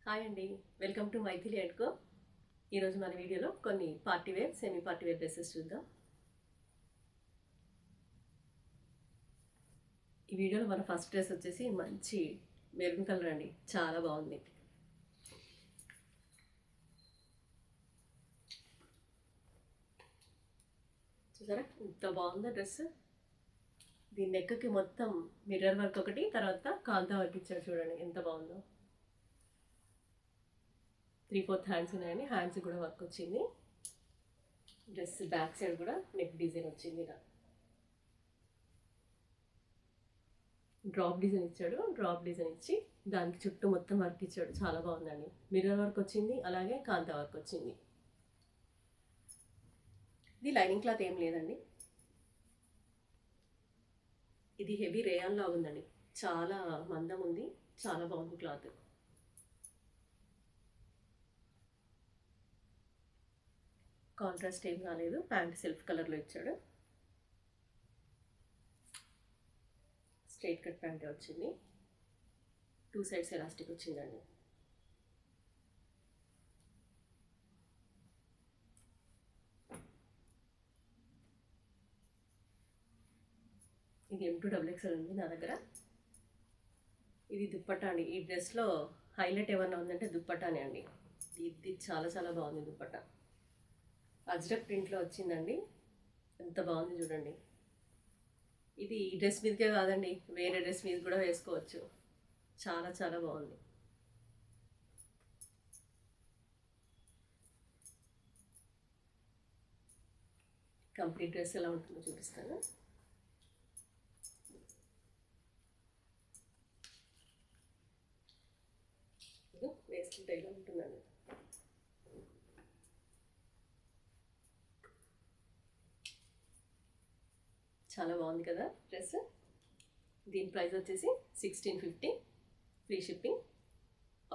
Hi అండి, welcome to Mythili and co. ఈరోజు మన వీడియోలో కొన్ని party wear semi party wear dresses చూద్దాం. ఈ వీడియోలో మన ఫస్ట్ డ్రెస్ వచ్చేసి మంచి మెరూన్ కలర్ అండి, చాలా బాగుంది. చూసారా ఎంత బాగుందో డ్రెస్. దీని నెక్కి మొత్తం మిర్రర్ వర్క్ ఒకటి, తర్వాత కాంతా వర్క్ ఇచ్చాడు. చూడండి ఎంత బాగుందో. 3/4 హ్యాండ్స్ ఉన్నాయండి, హ్యాండ్స్ కూడా వర్క్ వచ్చింది. డ్రెస్ బ్యాక్ సైడ్ కూడా నెక్ డిజైన్ వచ్చింది. ఇలా డ్రాప్ డిజైన్ ఇచ్చాడు. డ్రాప్ డిజైన్ ఇచ్చి దానికి చుట్టూ మొత్తం వర్క్ ఇచ్చాడు. చాలా బాగుందండి. మిర్రర్ వర్క్ వచ్చింది, అలాగే కాంతా వర్క్ వచ్చింది. ఇది లైనింగ్ క్లాత్ ఏం లేదండి, ఇది హెవీ రేయాన్ లాగా ఉందండి. చాలా మందం ఉంది, చాలా బాగుంది క్లాత్. కాంట్రాస్ట్ ఏం రాలేదు. ప్యాంట్ సెల్ఫ్ కలర్లో ఇచ్చాడు. స్ట్రైట్ కట్ ప్యాంటే వచ్చింది. 2 సైడ్స్ ఎలాస్టిక్ వచ్చిందండి. ఇది M2 XXL ఉంది నా దగ్గర. ఇది దుప్పట్టా అండి. ఈ డ్రెస్లో హైలైట్ ఏమన్నా ఉందంటే దుప్పట్టానే అండి. ఇది చాలా చాలా బాగుంది దుప్పట్టా. అజ్రక్ ప్రింట్లో వచ్చిందండి. ఎంత బాగుంది చూడండి. ఇది ఈ డ్రెస్ మీదకే కాదండి, వేరే డ్రెస్ మీద కూడా వేసుకోవచ్చు. చాలా చాలా బాగుంది. కంప్లీట్ డ్రెస్ ఎలా ఉంటుందో చూపిస్తాను. వేసుకుంటే ఇలా ఉంటుందండి. చాలా బాగుంది కదా డ్రెస్. దీని ప్రైస్ వచ్చేసి 1650, ఫ్రీ షిప్పింగ్.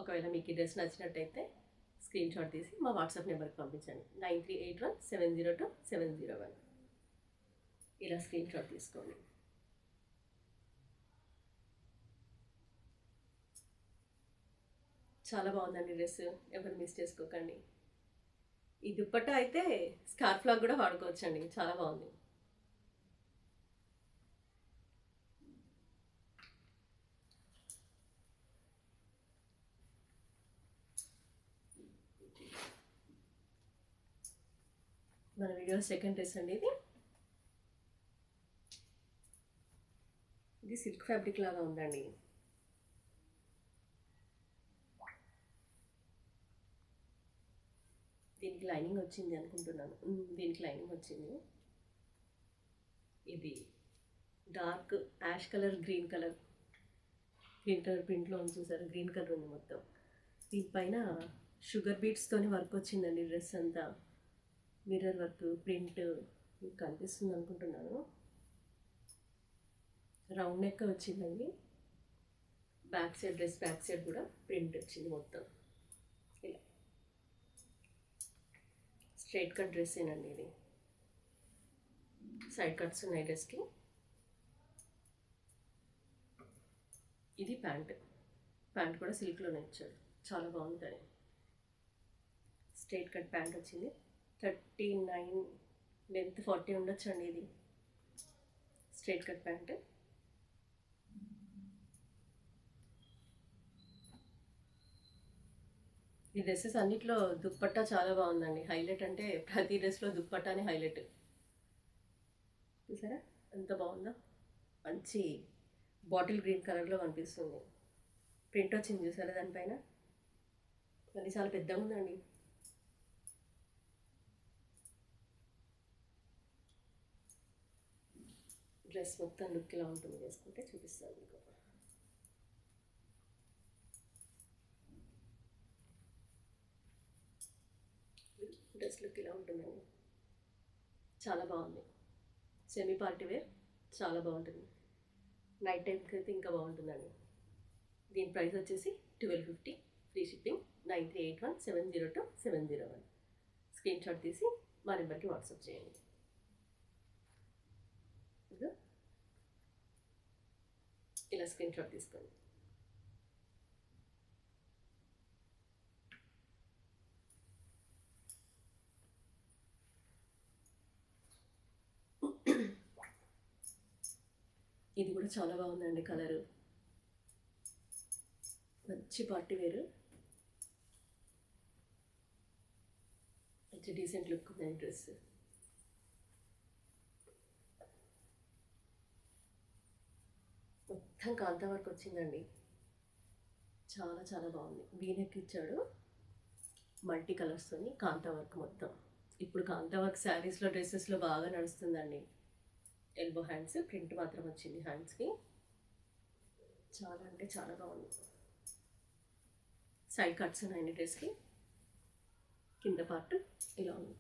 ఒకవేళ మీకు ఈ డ్రెస్ నచ్చినట్టయితే స్క్రీన్ షాట్ తీసి మా వాట్సాప్ నెంబర్కి పంపించండి. 9381702701. ఇలా స్క్రీన్ షాట్ తీసుకోండి. చాలా బాగుందండి డ్రెస్, ఎవరు మిస్ చేసుకోకండి. ఈ దుప్పట్టా అయితే స్కార్ఫ్ లాగా కూడా వాడుకోవచ్చండి, చాలా బాగుంది. మన వీడియో సెకండ్ డ్రెస్ అండి. ఇది సిల్క్ ఫ్యాబ్రిక్ లాగా ఉందండి. దీనికి లైనింగ్ వచ్చింది అనుకుంటున్నాను. దీనికి లైనింగ్ వచ్చింది. ఇది dark ash colour, green colour ప్రింట్లో ఉంది. చూసారు, గ్రీన్ కలర్ ఉంది మొత్తం. దీనిపైన షుగర్ బీట్స్తోని వర్క్ వచ్చిందండి. డ్రెస్ అంతా మిర్రర్ వర్క్ ప్రింట్ మీకు కనిపిస్తుంది అనుకుంటున్నాను. రౌండ్ నెక్ వచ్చిందండి. Back side, dress back side కూడా ప్రింట్ వచ్చింది మొత్తం. ఇలా స్ట్రైట్ కట్ డ్రెస్ ఏనండి ఇది. సైడ్ కట్స్ ఉన్నాయి డ్రెస్కి. ఇది ప్యాంట్ కూడా సిల్క్లోనే ఇచ్చాడు, చాలా బాగుంటుంది. స్ట్రైట్ కట్ ప్యాంట్ వచ్చింది. 39 లెంత్, 40 ఉండొచ్చు అండి. ఇది స్ట్రైట్ కట్ ప్యాంట్. ఈ డ్రెస్సెస్ అన్నిట్లో దుప్పట్టా చాలా బాగుందండి. హైలైట్ అంటే ప్రతి డ్రెస్లో దుప్పట్టానే హైలైట్. చూసారా ఎంత బాగుందో. మంచి బాటిల్ గ్రీన్ కలర్లో కనిపిస్తుంది. ప్రింట్ వచ్చింది చూసారా దానిపైన. మళ్ళీ చాలా పెద్దగా ఉందండి. డ్రెస్ మొత్తం లుక్ ఇలా ఉంటుంది వేసుకుంటే చూపిస్తాను మీకు. డ్రెస్ లుక్ ఇలా ఉంటుందండి, చాలా బాగుంది. సెమీ పార్టీ వేర్, చాలా బాగుంటుంది. నైట్ టైంకి అయితే ఇంకా బాగుంటుందండి. దీని ప్రైస్ వచ్చేసి 1250, ఫ్రీ షిప్పింగ్. 9381702701. స్క్రీన్ షాట్ తీసి మా నెంబర్కి వాట్సాప్ చేయండి. ఇలా స్క్రీన్ షాట్ తీసుకోండి. ఇది కూడా చాలా బాగుందండి కలరు, మంచి పార్టీ వేరు, మంచి డీసెంట్ లుక్ ఉంది డ్రెస్. మొత్తం కాంతా వర్క్ వచ్చిందండి, చాలా చాలా బాగుంది. వీనెక్ ఇచ్చాడు మల్టీ కలర్స్తోని, కాంతా వర్క్ మొత్తం. ఇప్పుడు కాంతా వర్క్ శారీస్లో డ్రెస్సెస్లో బాగా నడుస్తుందండి. ఎల్బో హ్యాండ్స్ ప్రింట్ మాత్రం వచ్చింది హ్యాండ్స్కి, చాలా అంటే చాలా బాగుంది. సైడ్ కట్స్ ఉన్నాయండి డ్రెస్కి, కింద పార్ట్ ఇలా ఉంది.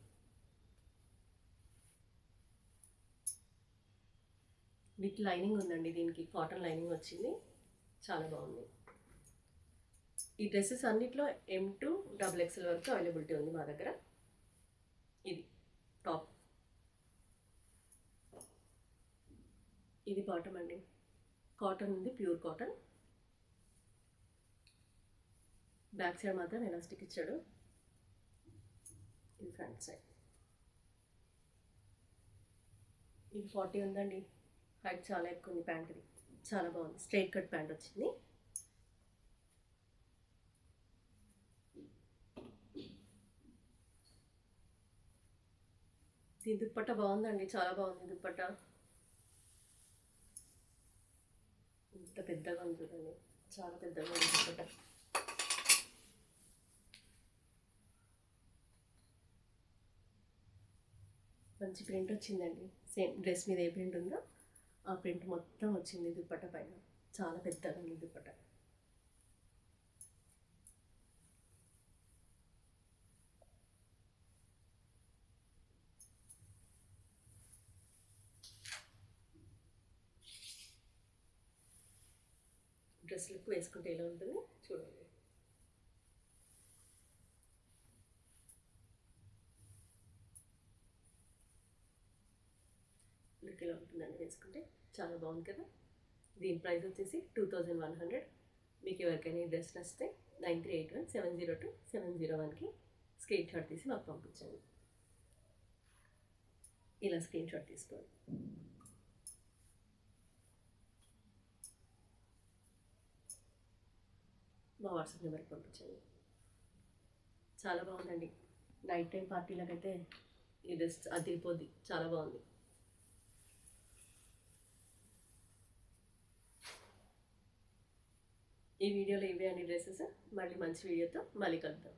విత్ లైనింగ్ ఉందండి, దీనికి కాటన్ లైనింగ్ వచ్చింది, చాలా బాగుంది. ఈ డ్రెస్సెస్ అన్నిట్లో M2 XXL వరకు అవైలబిలిటీ ఉంది మా దగ్గర. ఇది టాప్, ఇది బాటమ్ అండి, కాటన్ ఉంది, ప్యూర్ కాటన్. బ్యాక్ సైడ్ మాత్రం ఎలాస్టిక్ ఇచ్చాడు, ఇది ఫ్రంట్ సైడ్. ఇది 40 ఉందండి, హైట్ చాలా ఎక్కువ ఉంది ప్యాంట్ది, చాలా బాగుంది. స్ట్రైట్ కట్ ప్యాంట్ వచ్చింది. ఈ దుప్పట్ట బాగుందండి, చాలా బాగుంది దుప్పట్ట. ఇంత పెద్దగా ఉంది చూడండి, చాలా పెద్దగా ఉంది దుప్పట్ట. మంచి ప్రింట్ వచ్చిందండి, సేమ్ డ్రెస్ మీద ఏ ప్రింట్ ఉందో ఆ ప్రింట్ మొత్తం వచ్చింది దుప్పట్ట పైన, చాలా పెద్దగా ఉంది దుప్పట్ట. డ్రెస్ లుక్ వేసుకుంటే ఎలా ఉంటుంది చూడండి. లుక్ ఎలా ఉంటుందండి వేసుకుంటే, చాలా బాగుంది కదా. దీని ప్రైస్ వచ్చేసి 2100. మీకు ఎవరికైనా ఈ డ్రెస్ నచ్చితే 9381702701కి స్క్రీన్ షాట్ తీసి మాకు పంపించండి. ఇలా స్క్రీన్ షాట్ తీసుకోండి, మా వాట్సాప్ నెంబర్కి పంపించండి. చాలా బాగుందండి, నైట్ టైం పార్టీలకైతే ఈ డ్రెస్ అదిరిపోద్ది, చాలా బాగుంది. ఈ వీడియోలో ఇవే అన్ని డ్రెస్సెస్. మళ్ళీ మంచి వీడియోతో మళ్ళీ కలుద్దాం.